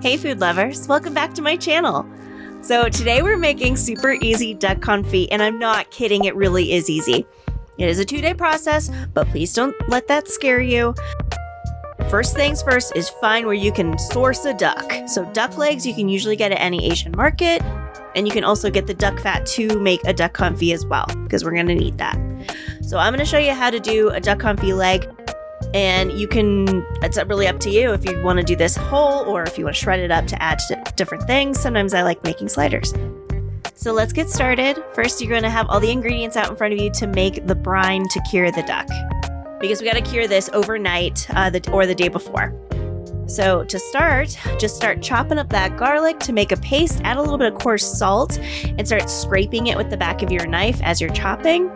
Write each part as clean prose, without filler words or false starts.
Hey food lovers, welcome back to my channel. So today we're making super easy duck confit, and I'm not kidding, it really is easy. It is a 2-day process, but please don't let that scare you. First things first is find where you can source a duck. So duck legs you can usually get at any Asian market, and you can also get the duck fat to make a duck confit as well, because we're gonna need that. So I'm gonna show you how to do a duck confit leg. And it's really up to you if you want to do this whole or if you want to shred it up to add to different things. Sometimes I like making sliders. So let's get started. First, you're going to have all the ingredients out in front of you to make the brine to cure the duck, because we got to cure this overnight or the day before. So to start, just start chopping up that garlic to make a paste. Add a little bit of coarse salt and start scraping it with the back of your knife as you're chopping.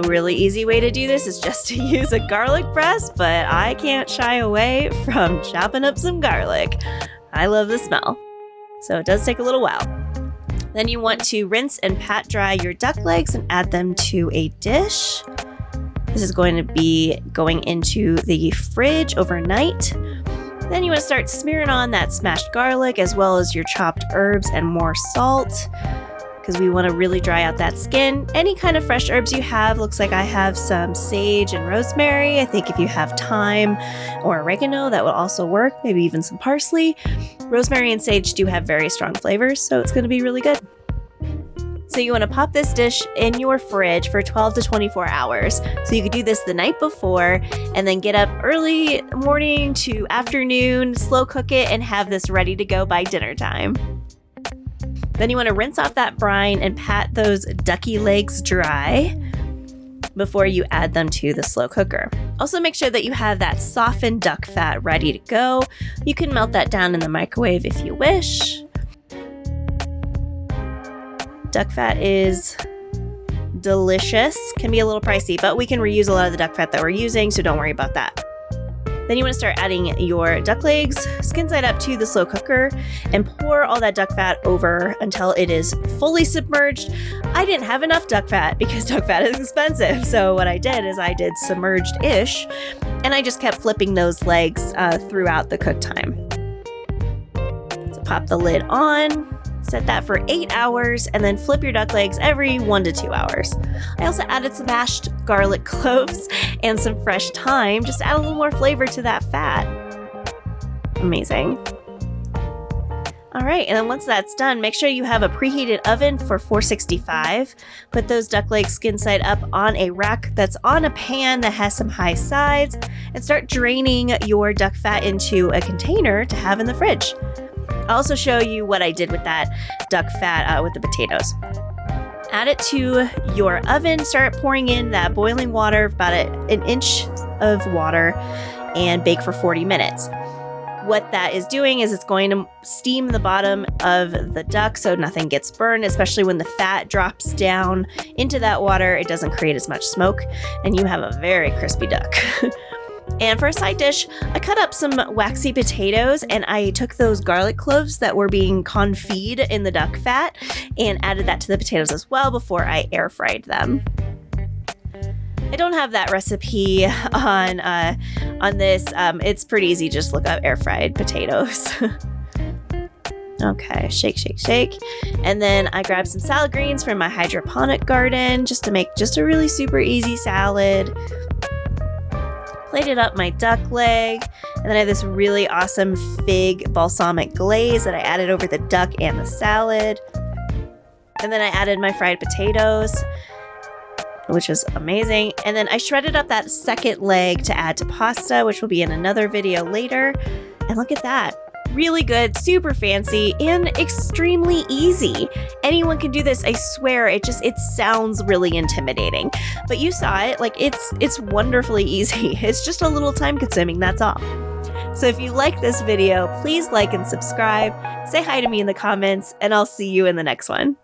Really easy way to do this is just to use a garlic press, but I can't shy away from chopping up some garlic. I love the smell. So it does take a little while. Then you want to rinse and pat dry your duck legs and add them to a dish. This is going to be going into the fridge overnight. Then you want to start smearing on that smashed garlic as well as your chopped herbs and more salt, because we want to really dry out that skin. Any kind of fresh herbs you have. Looks like I have some sage and rosemary. I think if you have thyme or oregano, that would also work. Maybe even some parsley. Rosemary and sage do have very strong flavors, so it's going to be really good. So you want to pop this dish in your fridge for 12 to 24 hours. So you could do this the night before and then get up early morning to afternoon, slow cook it, and have this ready to go by dinner time. Then you want to rinse off that brine and pat those ducky legs dry before you add them to the slow cooker. Also make sure that you have that softened duck fat ready to go. You can melt that down in the microwave if you wish. Duck fat is delicious. Can be a little pricey, but we can reuse a lot of the duck fat that we're using, so don't worry about that. Then you want to start adding your duck legs, skin side up, to the slow cooker and pour all that duck fat over until it is fully submerged. I didn't have enough duck fat because duck fat is expensive. So what I did is I did submerged-ish, and I just kept flipping those legs throughout the cook time. So pop the lid on. Set that for 8 hours and then flip your duck legs every 1 to 2 hours. I also added some mashed garlic cloves and some fresh thyme, just to add a little more flavor to that fat. Amazing. All right, and then once that's done, make sure you have a preheated oven for 465. Put those duck legs skin side up on a rack that's on a pan that has some high sides, and start draining your duck fat into a container to have in the fridge. I'll also show you what I did with that duck fat with the potatoes. Add it to your oven, start pouring in that boiling water, about an inch of water, and bake for 40 minutes. What that is doing is it's going to steam the bottom of the duck so nothing gets burned, especially when the fat drops down into that water. It doesn't create as much smoke, and you have a very crispy duck. And for a side dish, I cut up some waxy potatoes and I took those garlic cloves that were being confit in the duck fat and added that to the potatoes as well before I air fried them. I don't have that recipe on this. It's pretty easy. Just look up air fried potatoes. Okay, shake, shake, shake. And then I grabbed some salad greens from my hydroponic garden just to make just a really super easy salad. Plated up my duck leg, and then I have this really awesome fig balsamic glaze that I added over the duck and the salad. And then I added my fried potatoes, which was amazing. And then I shredded up that second leg to add to pasta, which will be in another video later. And look at that. Really good, super fancy, and extremely easy. Anyone can do this, I swear. It sounds really intimidating, but you saw it. Like it's wonderfully easy. It's just a little time consuming, that's all. So if you like this video, please like and subscribe. Say hi to me in the comments, and I'll see you in the next one.